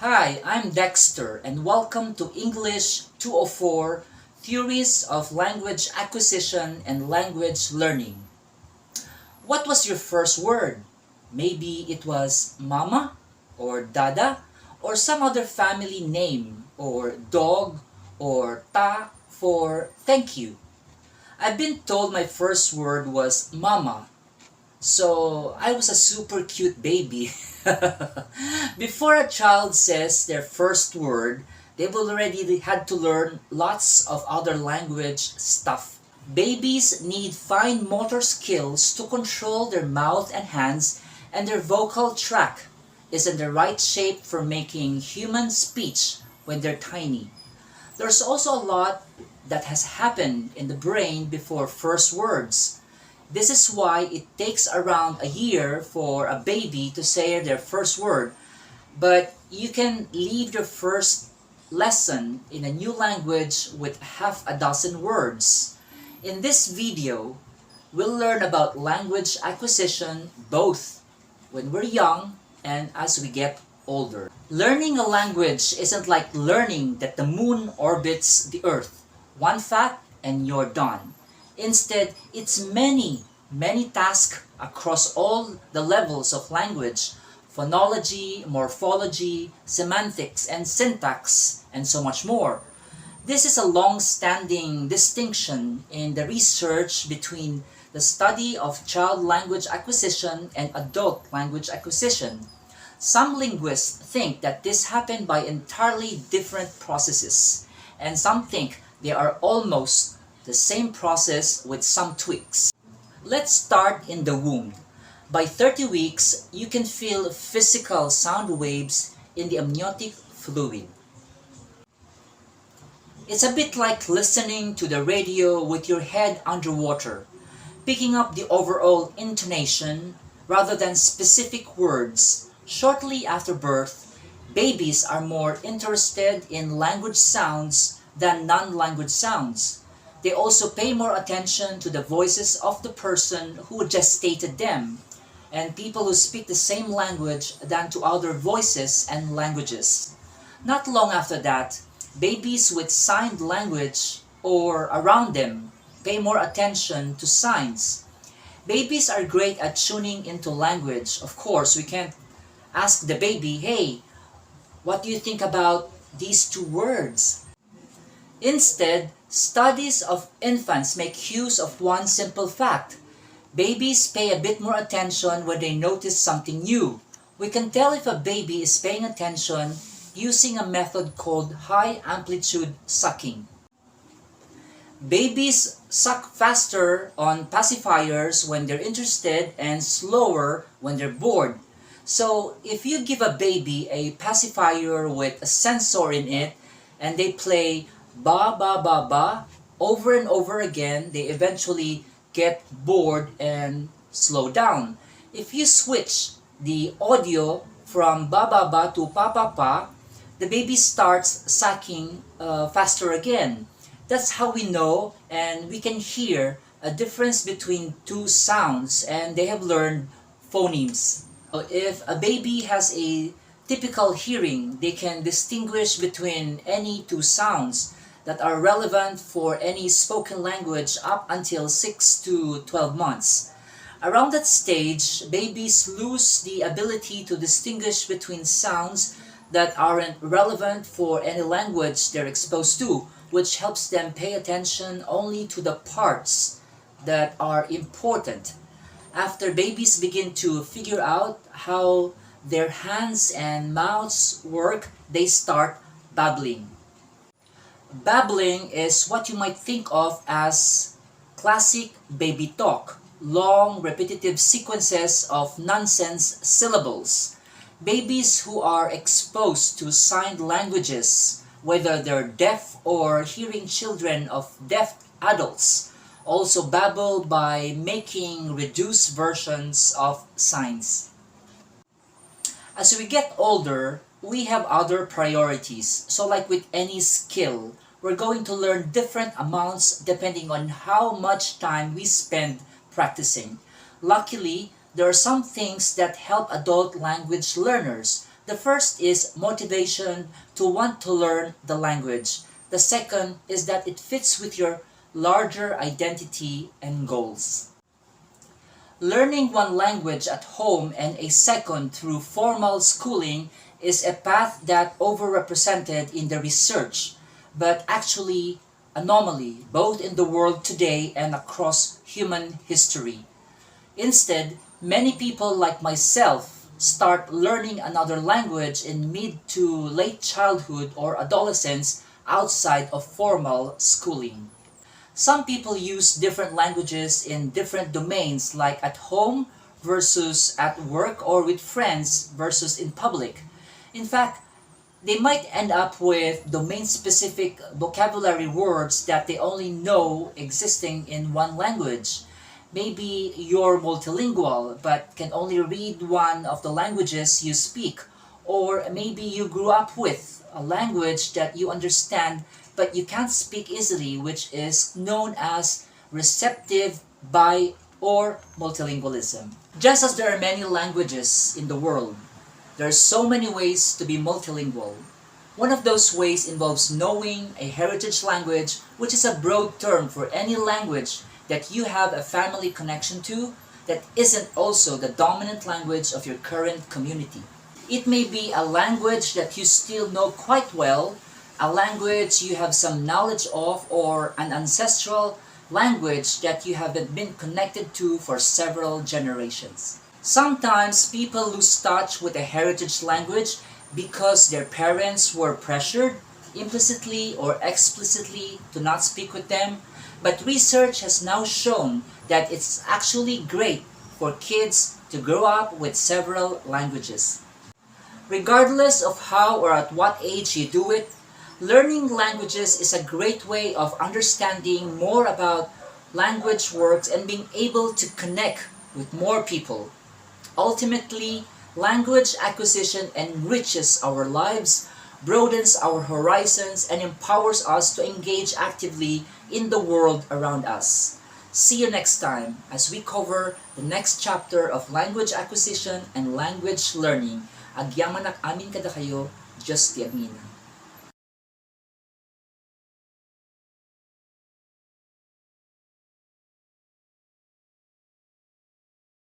Hi, I'm Dexter and welcome to English 204 Theories of Language Acquisition and Language Learning. What was your first word? Maybe it was mama or dada or some other family name or dog or ta for thank you. I've been told my first word was mama. So, I was a super cute baby. Before a child says their first word, they've already had to learn lots of other language stuff. Babies need fine motor skills to control their mouth and hands, and their vocal tract is in the right shape for making human speech when they're tiny. There's also a lot that has happened in the brain before first words. This is why it takes around a year for a baby to say their first word, but you can leave your first lesson in a new language with half a dozen words. In this video, we'll learn about language acquisition both when we're young and as we get older. Learning a language isn't like learning that the moon orbits the earth. One fact and you're done. Instead, it's many tasks across all the levels of language: phonology, morphology, semantics, and syntax, and so much more. This is a long-standing distinction in the research between the study of child language acquisition and adult language acquisition. Some linguists think that this happened by entirely different processes, and some think they are almost the same process with some tweaks. Let's start in the womb. By 30 weeks, you can feel physical sound waves in the amniotic fluid. It's a bit like listening to the radio with your head underwater, picking up the overall intonation rather than specific words. Shortly after birth, babies are more interested in language sounds than non-language sounds. They also pay more attention to the voices of the person who gestated them, and people who speak the same language than to other voices and languages. Not long after that, babies with signed language or around them pay more attention to signs. Babies are great at tuning into language. Of course, we can't ask the baby, "Hey, what do you think about these two words?" Instead, studies of infants make use of one simple fact. Babies pay a bit more attention when they notice something new. We can tell if a baby is paying attention using a method called high-amplitude sucking. Babies suck faster on pacifiers when they're interested and slower when they're bored. So, if you give a baby a pacifier with a sensor in it and they play ba ba ba ba over and over again, they eventually get bored and slow down. If you switch the audio from ba ba ba to pa pa pa, the baby starts sucking faster again. That's how we know and we can hear a difference between two sounds, and they have learned phonemes. If a baby has a typical hearing, they can distinguish between any two sounds that are relevant for any spoken language up until 6 to 12 months. Around that stage, babies lose the ability to distinguish between sounds that aren't relevant for any language they're exposed to, which helps them pay attention only to the parts that are important. After babies begin to figure out how their hands and mouths work, they start babbling. Babbling is what you might think of as classic baby talk, long repetitive sequences of nonsense syllables. Babies who are exposed to signed languages, whether they're deaf or hearing children of deaf adults, also babble by making reduced versions of signs. As we get older, we have other priorities. So like with any skill, we're going to learn different amounts depending on how much time we spend practicing. Luckily, there are some things that help adult language learners, The first is motivation to want to learn the language. The second is that it fits with your larger identity and goals. Learning one language at home and a second through formal schooling is a path that overrepresented in the research, but actually anomaly both in the world today and across human history. Instead, many people like myself start learning another language in mid to late childhood or adolescence outside of formal schooling. Some people use different languages in different domains like at home versus at work or with friends versus in public. In fact, they might end up with domain-specific vocabulary words that they only know existing in one language. Maybe you're multilingual but can only read one of the languages you speak, or maybe you grew up with a language that you understand but you can't speak easily, which is known as receptive bi or multilingualism. Just as there are many languages in the world, there are so many ways to be multilingual. One of those ways involves knowing a heritage language, which is a broad term for any language that you have a family connection to that isn't also the dominant language of your current community. It may be a language that you still know quite well, a language you have some knowledge of, or an ancestral language that you haven't been connected to for several generations. Sometimes people lose touch with a heritage language because their parents were pressured, implicitly or explicitly, to not speak with them, but research has now shown that it's actually great for kids to grow up with several languages. Regardless of how or at what age you do it, learning languages is a great way of understanding more about language works and being able to connect with more people. Ultimately, language acquisition enriches our lives, broadens our horizons, and empowers us to engage actively in the world around us. See you next time as we cover the next chapter of language acquisition and language learning. Agyaman amin kada kayo, Diyos ti agmina.